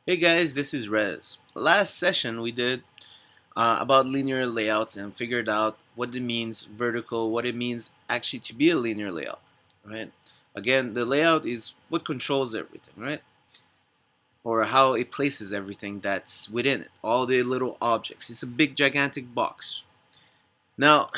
Hey guys, this is Rez. Last session we did about linear layouts and figured out what it means vertical, what it means actually to be a linear layout, right? Again, the layout is what controls everything, right? Or how it places everything that's within it, all the little objects. It's a big gigantic box. Now,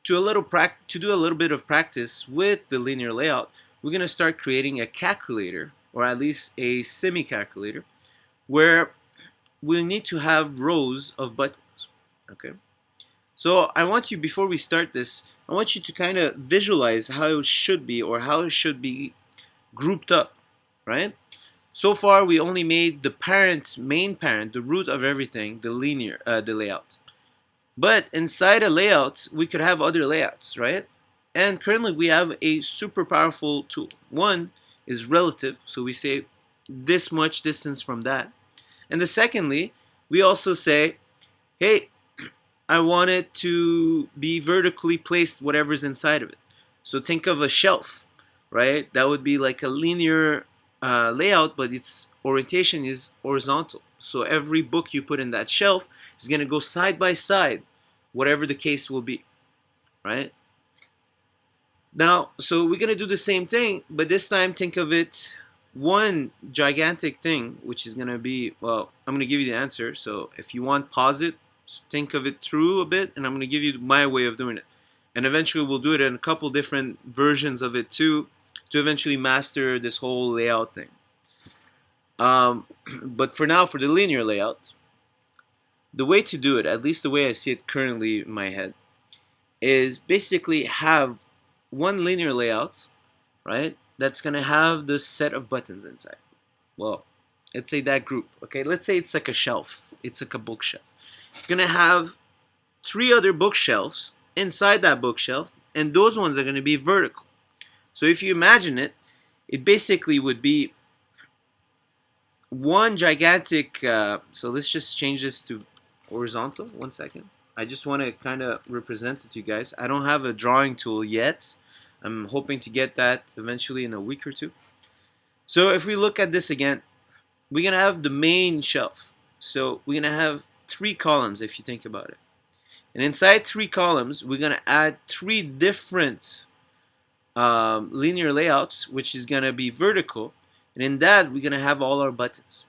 to do a little bit of practice with the linear layout, we're going to start creating a calculator, or at least a semi-calculator, where we need to have rows of buttons. Okay, so I want you, before we start this, I want you to kind of visualize how it should be, or how it should be grouped up, right? So far we only made the main parent, the root of everything, the layout. But inside a layout we could have other layouts, right? And currently we have a super powerful tool. One is relative, so we say this much distance from that. And the secondly, we also say, hey, I want it to be vertically placed, whatever's inside of it. So think of a shelf, right? That would be like a linear layout, but its orientation is horizontal. So every book you put in that shelf is going to go side by side, whatever the case will be, right? Now, so we're going to do the same thing, but this time think of it one gigantic thing, which is going to be, well, I'm going to give you the answer. So if you want, pause it, think of it through a bit, and I'm going to give you my way of doing it. And eventually we'll do it in a couple different versions of it too, to eventually master this whole layout thing. But for now, for the linear layout, the way to do it, at least the way I see it currently in my head, is basically have one linear layout, right? That's gonna have the set of buttons inside. Well, let's say that group. Okay, let's say it's like a shelf. It's like a bookshelf. It's gonna have three other bookshelves inside that bookshelf, and those ones are gonna be vertical. So if you imagine it, it basically would be one gigantic. So let's just change this to horizontal. 1 second. I just want to kind of represent it to you guys. I don't have a drawing tool yet. I'm hoping to get that eventually in a week or two. So if we look at this again, we're going to have the main shelf. So we're going to have three columns if you think about it. And inside three columns, we're going to add three different linear layouts, which is going to be vertical. And in that, we're going to have all our buttons.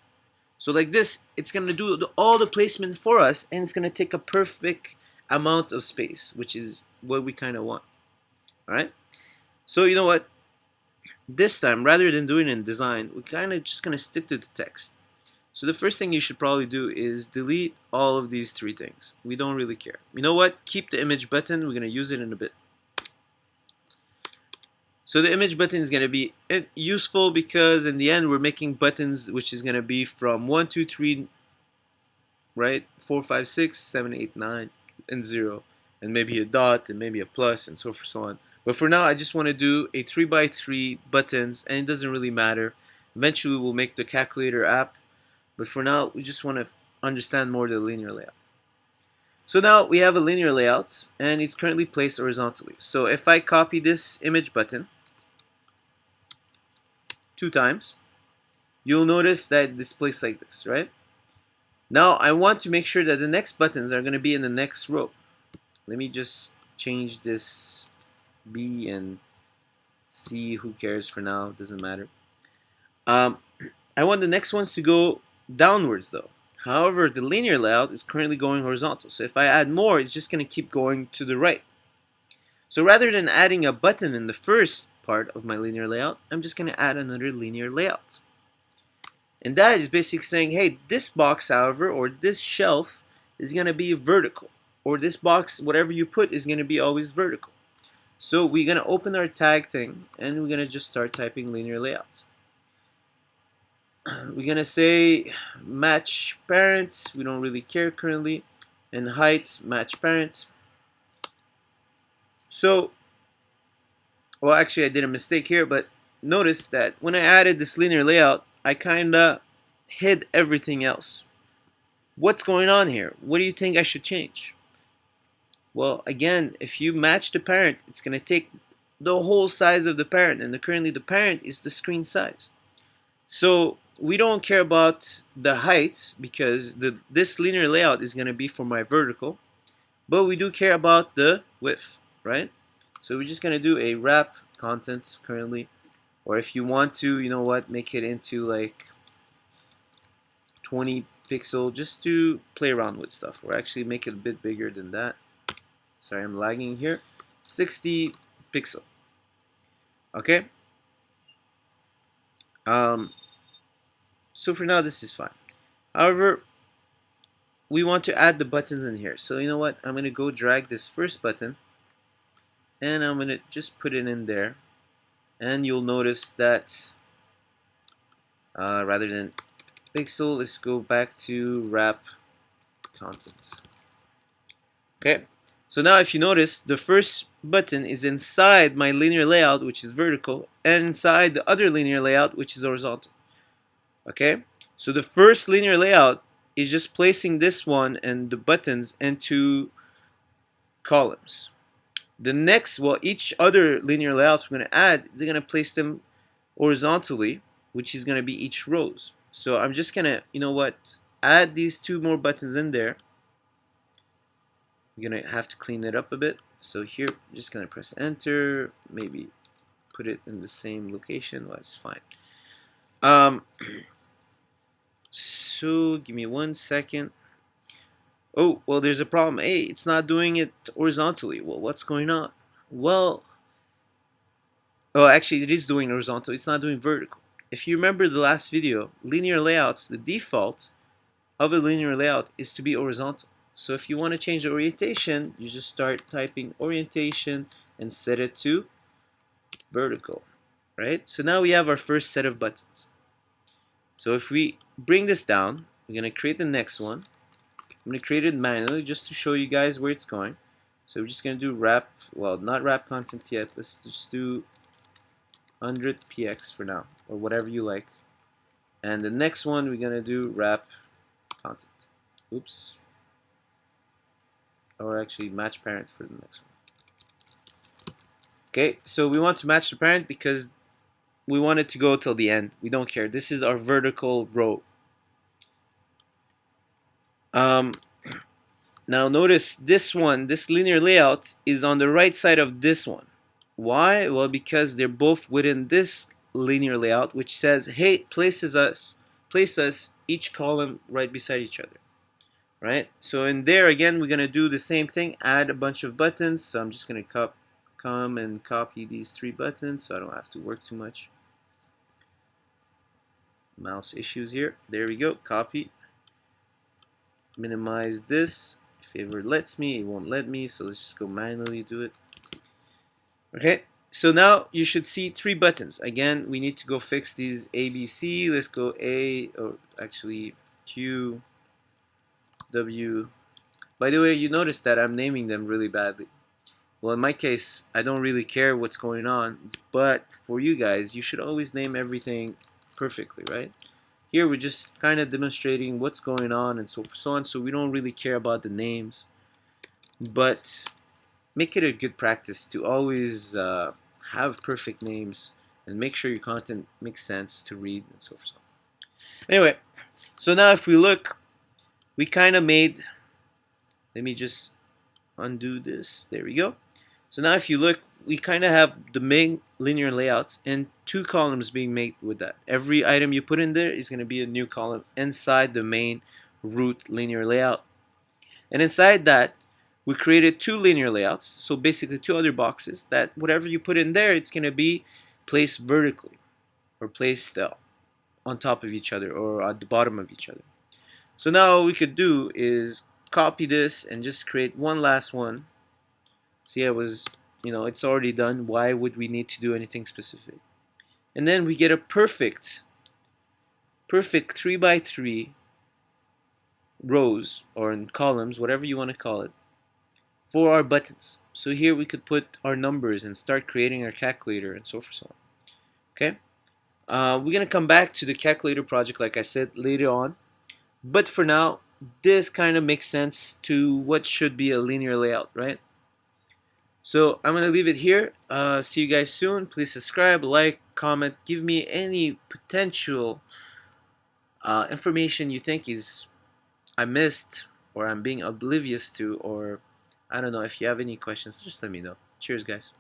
So like this, it's going to do all the placement for us, and it's going to take a perfect amount of space, which is what we kind of want. All right? So you know what? This time, rather than doing it in design, we're kind of just going to stick to the text. So the first thing you should probably do is delete all of these three things. We don't really care. You know what? Keep the image button. We're going to use it in a bit. So the image button is going to be useful because in the end we're making buttons which is going to be from 1, 2, 3, right? 4, 5, 6, 7, 8, 9, and 0. And maybe a dot and maybe a plus and so forth so on. But for now I just want to do a 3 by 3 buttons, and it doesn't really matter. Eventually we'll make the calculator app. But for now we just want to understand more the linear layout. So now we have a linear layout and it's currently placed horizontally. So if I copy this image button 2 times, you'll notice that it's placed like this, right? Now I want to make sure that the next buttons are going to be in the next row. Let me just change this B and C. Who cares for now? Doesn't matter. I want the next ones to go downwards though. However, the linear layout is currently going horizontal. So if I add more, it's just going to keep going to the right. So rather than adding a button in the first part of my linear layout, I'm just going to add another linear layout. And that is basically saying, hey, this box, however, or this shelf is going to be vertical. Or this box, whatever you put, is going to be always vertical. So we're going to open our tag thing, and we're going to just start typing linear layout. We're going to say match parent. We don't really care currently. And height, match parent. So, well, actually I did a mistake here, but notice that when I added this linear layout, I kind of hid everything else. What's going on here? What do you think I should change? Well, again, if you match the parent, it's going to take the whole size of the parent, and currently the parent is the screen size. So we don't care about the height because this linear layout is going to be for my vertical, but we do care about the width, right? So we're just going to do a wrap content currently, or if you want to, you know what, make it into like 20 pixel, just to play around with stuff, or actually make it a bit bigger than that. Sorry, I'm lagging here. 60 pixel. Okay. So for now, this is fine. However, we want to add the buttons in here. So you know what? I'm going to go drag this first button, and I'm going to just put it in there. And you'll notice that rather than pixel, let's go back to wrap content. Okay. So now if you notice, the first button is inside my linear layout, which is vertical, and inside the other linear layout, which is horizontal. Okay. So the first linear layout is just placing this one and the buttons into columns. The next, well, each other linear layouts we're going to add, they're going to place them horizontally, which is going to be each rows. So I'm just going to, you know what, add these two more buttons in there. You're going to have to clean it up a bit. So here, I'm just going to press enter, maybe put it in the same location. Well, it's fine. So give me 1 second. Oh, well, there's a problem. Hey, it's not doing it horizontally. Well, what's going on? Well, oh, actually, it is doing horizontal. It's not doing vertical. If you remember the last video, linear layouts, the default of a linear layout is to be horizontal. So if you want to change the orientation, you just start typing orientation and set it to vertical, right? So now we have our first set of buttons. So if we bring this down, we're going to create the next one. I'm going to create it manually just to show you guys where it's going. So we're just going to do wrap, well, not wrap content yet. Let's just do 100px for now, or whatever you like. And the next one we're going to do wrap content. Oops. Or actually match parent for the next one. Okay, so we want to match the parent because we want it to go till the end. We don't care. This is our vertical row. Now notice this one, this linear layout is on the right side of this one. Why? Well, because they're both within this linear layout, which says, hey, place us each column right beside each other. Right? So in there, again, we're going to do the same thing, add a bunch of buttons. So I'm just going to come and copy these 3 buttons so I don't have to work too much. Mouse issues here. There we go. Copy. Minimize this. If it ever lets me, it won't let me. So let's just go manually do it. Okay. So now you should see 3 buttons. Again, we need to go fix these A, B, C. Let's go A, or actually Q, W. By the way, you notice that I'm naming them really badly. Well, in my case, I don't really care what's going on, but for you guys, you should always name everything perfectly, right? Here we're just kind of demonstrating what's going on and so on, so we don't really care about the names, but make it a good practice to always have perfect names and make sure your content makes sense to read and so forth. Anyway, so now if we look, we kind of made, let me just undo this, there we go. So now if you look, we kind of have the main linear layouts and 2 columns being made with that. Every item you put in there is going to be a new column inside the main root linear layout. And inside that, we created 2 linear layouts, so basically 2 other boxes that whatever you put in there, it's going to be placed vertically or placed on top of each other or at the bottom of each other. So now what we could do is copy this and just create one last one. See, it's already done. Why would we need to do anything specific? And then we get a perfect 3x3 rows or in columns, whatever you want to call it, for our buttons. So here we could put our numbers and start creating our calculator and so forth. Okay, we're gonna come back to the calculator project, like I said, later on. But for now, this kind of makes sense to what should be a linear layout, right? So I'm going to leave it here. See you guys soon. Please subscribe, like, comment, give me any potential information you think is I missed or I'm being oblivious to, or I don't know. If you have any questions, just let me know. Cheers, guys.